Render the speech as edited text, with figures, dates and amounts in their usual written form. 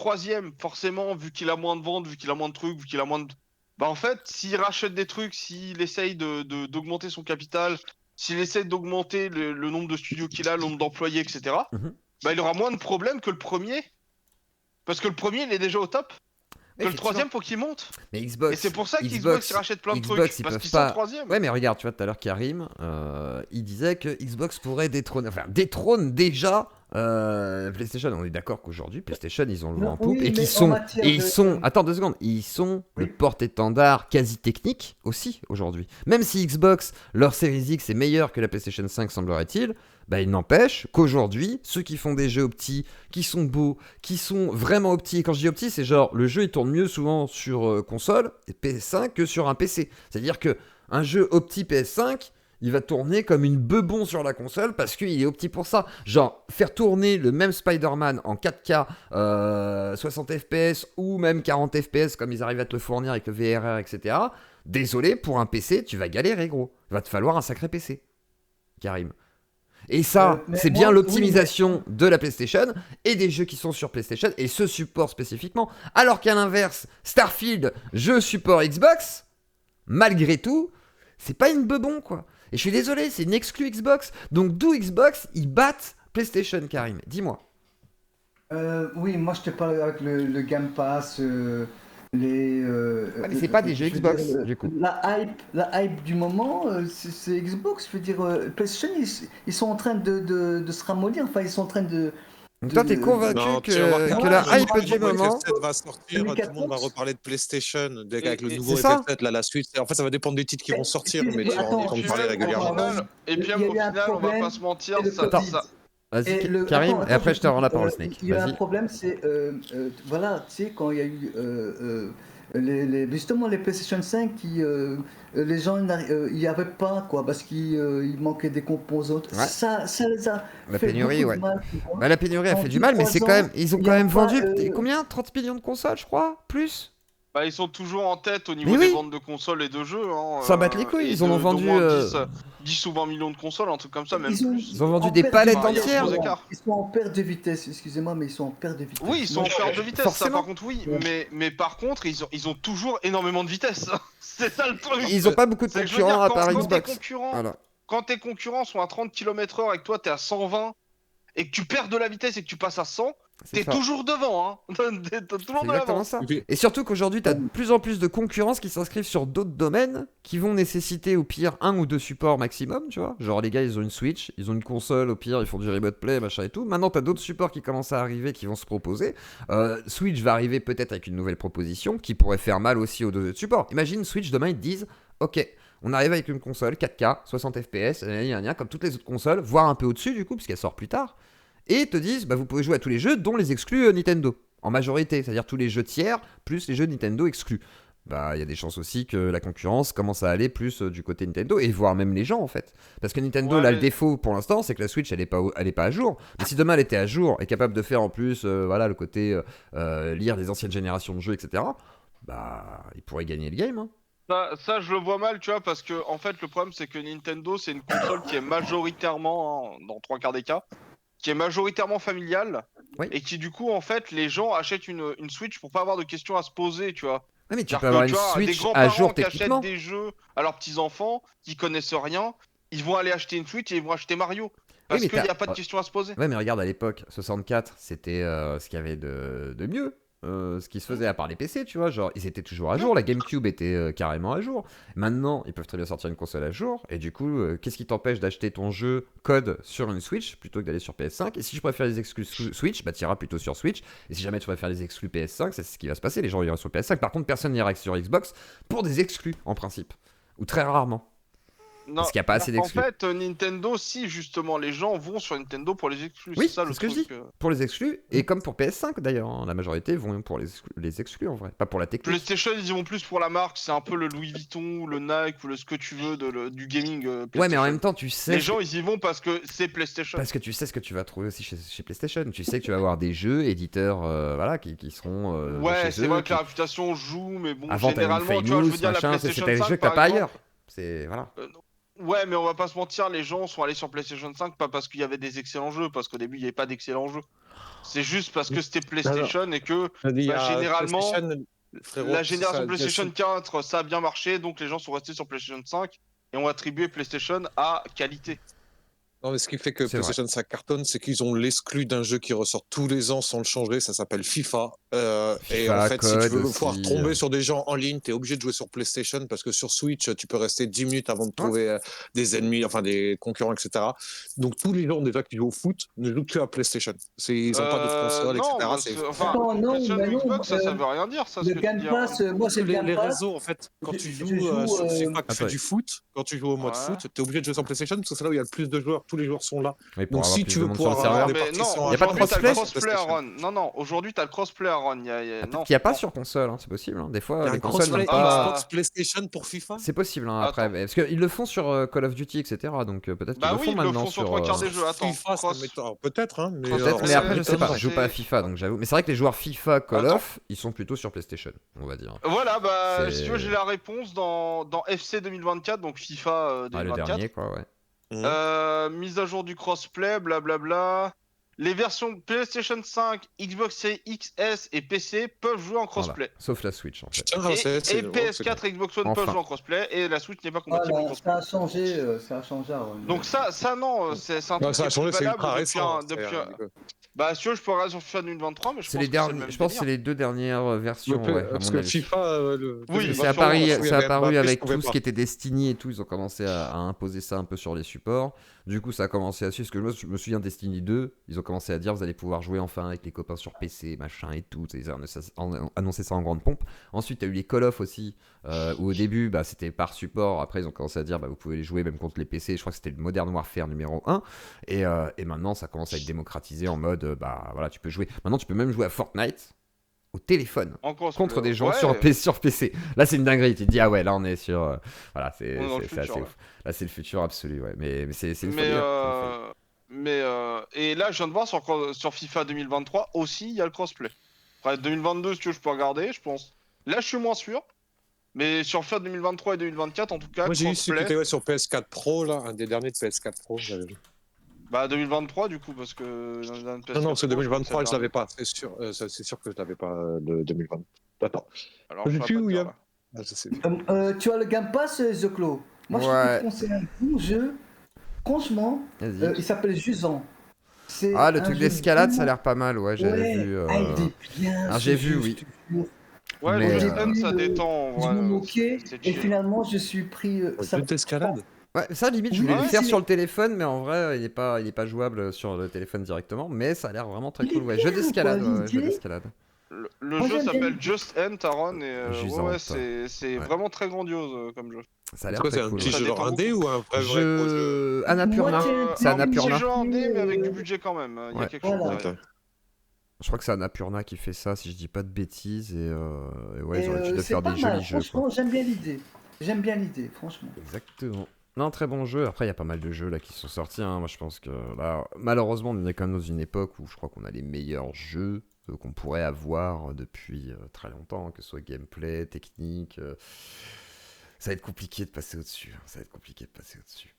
troisième, forcément, vu qu'il a moins de ventes, vu qu'il a moins de trucs, vu qu'il a moins de... Bah en fait, s'il rachète des trucs, s'il essaye d'augmenter son capital, s'il essaye d'augmenter le nombre de studios qu'il a, le nombre d'employés, etc., Mhm. bah il aura moins de problèmes que le premier. Parce que le premier, il est déjà au top. Que le Effectivement. troisième, faut qu'il monte. Mais Et Xbox, c'est pour ça qu'Xbox Xbox, il rachète plein de Xbox, trucs. ils Parce peuvent qu'ils sont pas. troisième. Ouais, mais regarde, tu vois, tout à l'heure Karim, il disait que Xbox pourrait détrôner, enfin détrône déjà PlayStation. On est d'accord qu'aujourd'hui PlayStation, ils ont le vent Non, en poupe oui, et qu'ils mais en sont, matière et ils de. sont. Attends 2 secondes, ils sont le Oui. porte-étendard quasi technique aussi aujourd'hui. Même si Xbox, leur Series X est meilleure que la PlayStation 5 semblerait-il. Bah, il n'empêche qu'aujourd'hui, ceux qui font des jeux optis, qui sont beaux, qui sont vraiment optis, et quand je dis optis, c'est genre le jeu il tourne mieux souvent sur console et PS5 que sur un PC. C'est-à-dire que un jeu opti PS5, il va tourner comme une bebon sur la console parce qu'il est opti pour ça. Genre, faire tourner le même Spider-Man en 4K, 60 FPS ou même 40 FPS comme ils arrivent à te le fournir avec le VRR, etc. Désolé, pour un PC, tu vas galérer, gros. Il va te falloir un sacré PC, Karim. Et ça, Mais c'est bien moi, oui, mais l'optimisation de la PlayStation et des jeux qui sont sur PlayStation et ce support spécifiquement. Alors qu'à l'inverse, Starfield, jeu support Xbox, malgré tout, c'est pas une bebon quoi. Et je suis désolé, c'est une exclue Xbox. Donc d'où Xbox, ils battent PlayStation, Karim. Dis-moi. oui, moi je te parle avec le Game Pass, les. Ouais, mais c'est pas des jeux Je veux dire, Xbox, du coup. la hype du moment, c'est Xbox. Je veux dire, PlayStation, ils sont en train de se ramollir. Enfin, ils sont en train de. Donc toi, t'es convaincu Non, tu vas voir que Ouais, la je hype crois du que moment... FF7 va sortir, tout le monde va 2014. reparler de PlayStation, avec le Et nouveau C'est ça. FF7, là, la suite. En fait, ça va dépendre des titres qui vont sortir, mais tu vas en Attends, entendre puis parler même, au régulièrement. pardon. final, Il y au a un final, on va pas problème, se mentir, c'est le ça, Attends. Covid. Vas-y, Et Karim, attends, et après je je te rends la parole, finis. Snake. Il y a un Vas-y. problème, c'est voilà, tu sais, quand il y a eu justement les PlayStation 5 qui les gens il n'y avait pas quoi parce qu'il manquait des composantes. Ouais. Ça les a La fait pénurie, beaucoup ouais. de mal, tu vois. Bah, la pénurie a En fait du mal, mais 2-3 c'est quand ans, même... Ils ont il quand n'y a même pas vendu... Combien 30 millions de consoles, je crois. Plus. bah, ils sont toujours en tête au Mais niveau des oui. ventes de consoles et de jeux. Hein, S'en battent les couilles, et ils en ont d'au vendu... moins 10 ou 20 millions de consoles, un truc comme ça, même ils ont plus. Ils ont vendu en des perte de palettes Enfin, il y a un entières. gros vitesse. écart. Ils sont en perte de vitesse, excusez-moi, mais ils sont en perte de vitesse. Oui, ils sont Moi, en perte de vitesse, ça Forcément. par contre, oui. Ouais. Mais par contre, ils ont toujours énormément de vitesse. C'est ça le truc. Ils ont pas beaucoup de C'est que je veux concurrents dire, à part quand tes Xbox. concurrents, Voilà. quand tes concurrents sont à 30 km/h et que toi t'es à 120 et que tu perds de la vitesse et que tu passes à 100, C'est t'es ça. toujours devant, hein. T'as toujours C'est de exactement l'avance. ça. Et puis- Et surtout qu'aujourd'hui, t'as de plus en plus de concurrence qui s'inscrivent sur d'autres domaines qui vont nécessiter au pire 1 ou 2 supports maximum, tu vois. Genre les gars, ils ont une Switch, ils ont une console, au pire, ils font du remote play, machin et tout. Maintenant, t'as d'autres supports qui commencent à arriver, qui vont se proposer. Switch va arriver peut-être avec une nouvelle proposition qui pourrait faire mal aussi aux deux supports. Imagine Switch, demain, ils te disent, ok, on arrive avec une console 4K, 60 FPS, comme toutes les autres consoles, voire un peu au-dessus du coup, puisqu'elle sort plus tard. Et te disent, bah, vous pouvez jouer à tous les jeux, dont les exclus Nintendo, en majorité, c'est-à-dire tous les jeux tiers, plus les jeux Nintendo exclus. Bah, il y a des chances aussi que la concurrence commence à aller plus du côté Nintendo, et voire même les gens, en fait. Parce que Nintendo, Ouais, là, mais- le défaut, pour l'instant, c'est que la Switch, elle est pas à jour. Mais si demain, elle était à jour, et capable de faire, en plus, voilà, le côté lire les anciennes générations de jeux, etc., bah, il pourrait gagner le game, hein. Ça, je le vois mal, tu vois, parce que en fait, le problème, c'est que Nintendo, c'est une console qui est majoritairement, hein, dans 3 quarts des cas, qui est majoritairement familiale, Oui. et qui, du coup, en fait, les gens achètent une Switch pour pas avoir de questions à se poser, tu vois. Ah, mais tu C'est-à-dire peux avoir que, une tu vois, des Switch à grands-parents jour, qui achètent techniquement. des jeux à leurs petits-enfants, qui connaissent rien, ils vont aller acheter une Switch et ils vont acheter Mario. Parce mais qu'il n'y t'as- a pas de questions à se poser. Ouais, mais regarde, à l'époque, 64, c'était ce qu'il y avait de mieux. Ce qui se faisait à part les PC, tu vois, genre ils étaient toujours à jour, la GameCube était carrément à jour. Maintenant, ils peuvent très bien sortir une console à jour, et du coup, qu'est-ce qui t'empêche d'acheter ton jeu code sur une Switch plutôt que d'aller sur PS5? Et si je préfère les exclus Switch, bah t'iras plutôt sur Switch, et si jamais tu préfères les exclus PS5, c'est ce qui va se passer, les gens iront sur PS5. Par contre, personne n'ira sur Xbox pour des exclus, en principe. Ou très rarement. Non, Parce qu'il n'y a pas assez en d'exclus. fait, Nintendo, si justement les gens vont sur Nintendo pour les exclus, Oui, c'est ça c'est le ce que je truc. dis. Pour les exclus, et comme pour PS5 d'ailleurs, hein, la majorité vont pour les exclus en vrai, pas pour la technique. PlayStation, ils y vont plus pour la marque, c'est un peu le Louis Vuitton, le Nike ou le ce que tu veux du gaming. Ouais, mais en PlayStation. même temps, tu sais. Les gens, ils y vont parce que c'est PlayStation. Parce que tu sais ce que tu vas trouver aussi chez PlayStation. Tu sais que tu vas avoir des jeux éditeurs voilà, qui seront. Ouais, chez c'est eux, vrai que qui... la réputation joue, mais bon, Avant, t'as eu généralement, tu vois, je veux dire, la Machin, PlayStation c'était des 5, jeux que t'as par pas exemple, ailleurs. C'est. Voilà. Ouais, mais on va pas se mentir, les gens sont allés sur PlayStation 5 pas parce qu'il y avait des excellents jeux, parce qu'au début il y avait pas d'excellents jeux. C'est juste parce que c'était PlayStation et que Il y a généralement PlayStation, frérot, la c'est génération ça, PlayStation 4 ça a bien marché, donc les gens sont restés sur PlayStation 5 et ont attribué PlayStation à qualité. Non, mais ce qui fait que C'est vrai. PlayStation 5 cartonne, c'est qu'ils ont l'exclu d'un jeu qui ressort tous les ans sans le changer. Ça s'appelle FIFA. Et en FIFA, fait, si tu COD veux aussi. pouvoir tomber sur des gens en ligne, tu es obligé de jouer sur PlayStation parce que sur Switch, tu peux rester 10 minutes avant de trouver des ennemis, enfin des concurrents, etc. Donc tous les gens déjà qui jouent au foot ne jouent que à PlayStation. Ils n'ont pas d'autres consoles, Non, etc. bah, C'est enfin, Attends, non, PlayStation mais ou non, Xbox, ça veut rien dire, ça, ce le que tu Game dis, Pass, Aaron. moi Parce j'ai que le Game les Pass. réseaux, en fait, quand tu Je joues joue, sur FIFA, tu fais Attends. du foot, quand tu joues au mode Ouais. foot, tu es obligé de jouer sur PlayStation parce que c'est là où il y a le plus de joueurs. Tous les joueurs sont là. Oui, pour Donc avoir si plus tu de veux monde sur le pouvoir serveur. avoir des Mais non, partitions Y a pas de aujourd'hui t'as le crossplay crossplay, PlayStation. Aaron. Non, aujourd'hui t'as le crossplay, Aaron. Peut-être Non, qu'il n'y a pas non. sur console, hein, c'est possible. Hein. Des Il fois, y a les un consoles n'ont crossplay pas. Xbox PlayStation pour FIFA? C'est possible hein, après, Attends. parce qu'ils le font sur Call of Duty, etc. Donc peut-être qu'ils Bah le oui, font ils le maintenant font sur sur. trois quarts des jeux. Attends, FIFA, ça m'étonne. Alors, peut-être, hein, mais Crossplay, Peut-être, mais après je sais pas. ça, Je joue pas à c'est- FIFA, donc j'avoue. Mais c'est vrai que les joueurs FIFA, Call Attends. of, ils sont plutôt sur PlayStation, on va dire. Voilà, bah, C'est- si tu veux, j'ai la réponse dans FC 2024, donc FIFA Ah, le 2024. dernier, quoi, ouais. Mise à jour du crossplay, blablabla. Les versions PlayStation 5, Xbox Series XS et PC peuvent jouer en Voilà. crossplay. Sauf la Switch, en fait. Putain, Et, c'est- et PS4 et Xbox One Enfin. peuvent jouer en crossplay et la Switch n'est pas compatible en Voilà, crossplay. ça a changé. Aaron. Donc ça non, c'est un truc Non, ça a qui est changé, plus c'est valable ultra depuis récent. Bah si tu veux, je peux regarder sur FIFA 2023, mais je C'est pense les que c'est le derniers. même Je pense que c'est délire. les deux dernières versions, ouais, à Parce mon que avis. FIFA, Oui, C'est bah, apparu, sûrement, parce qu'il y c'est avait apparu Mbappé, avec je pouvais tout ce pas. qui était Destiny et tout, ils ont commencé à imposer ça un peu sur les supports. Du coup, ça a commencé à suivre, parce que moi, je me souviens Destiny 2, ils ont commencé à dire vous allez pouvoir jouer enfin avec les copains sur PC, machin et tout, ils ont annoncé ça en grande pompe. Ensuite, il y a eu les Call of aussi, où au début, bah, c'était par support, après ils ont commencé à dire bah, vous pouvez les jouer même contre les PC, je crois que c'était le Modern Warfare numéro 1, et maintenant, ça commence à être démocratisé en mode, bah voilà, tu peux jouer, maintenant tu peux même jouer à Fortnite au téléphone En crossplay. contre des gens Ouais, sur PC. Là, c'est une dinguerie. Tu te dis, ah ouais, là, on est sur. Voilà, c'est On est dans le assez futur, ouais. ouf. Là, c'est le futur absolu, ouais. Mais c'est une Mais, folie. Hein. et là, je viens de voir sur FIFA 2023 aussi, il y a le crossplay. Après 2022, si tu veux, je peux regarder, je pense. Là, je suis moins sûr. Mais sur FIFA 2023 et 2024, en tout cas, Moi, j'ai eu celui qui crossplay. était sur PS4 Pro, là, un des derniers de PS4 Pro. J'avais vu. Bah 2023 du coup, parce que. Non, non, c'est 2023, je l'avais l'avais pas. C'est sûr que je l'avais pas de 2020. Attends. Alors, je Je saurais sais pas où te il y dire, a. là. Ah, je sais. Tu as le Game Pass, The Claw. Moi, je Ouais. trouve que c'est un bon jeu. Franchement, Vas-y. il s'appelle Jusant. C'est Ah, le un truc jeu d'escalade, ça a vraiment- l'air pas mal, ouais. J'avais Ouais, vu. il est bien. Ah, ce j'ai vu, jeu, oui. je te jure. Ouais, Mais, le j'ai Just Dance, ça pris, détend en Je vrai. me moquais c'est et chill. finalement je suis pris. Un jeu d'escalade. Ouais, ça, limite, je Oui, voulais le ouais, faire c'est- sur le téléphone, mais en vrai, il est pas jouable sur le téléphone directement. Mais ça a l'air vraiment très Il est cool, ouais. Jeu bien, d'escalade, quoi, ouais, jeu l'idée. d'escalade. Le Moi, jeu j'aime bien s'appelle l'idée. Just Ant, Aaron, et Jusant, ouais, c'est ouais. vraiment très grandiose comme jeu. Ça a C'est l'air quoi, très c'est un cool. petit Ça Ouais. jeu genre détend indé ou un vrai gros jeu? Jeu Annapurna. Moitié C'est indé, un petit Annapurna. jeu indé, mais avec du euh, budget quand même. Il y a Ouais. quelque chose Voilà. derrière. Je crois que c'est Annapurna qui fait ça, si je dis pas de bêtises. Et ouais, Et, ils ont l'habitude de c'est faire pas des mal. jolis jeux. Quoi. Franchement, j'aime bien l'idée. J'aime bien l'idée, franchement. Exactement. Non, très bon jeu. Après, il y a pas mal de jeux là qui sont sortis. Hein. Moi, je pense que là, malheureusement, on est quand même dans une époque où je crois qu'on a les meilleurs jeux qu'on pourrait avoir depuis très longtemps, que ce soit gameplay, technique. Ça va être compliqué de passer au-dessus. Ça va être compliqué de passer au-dessus.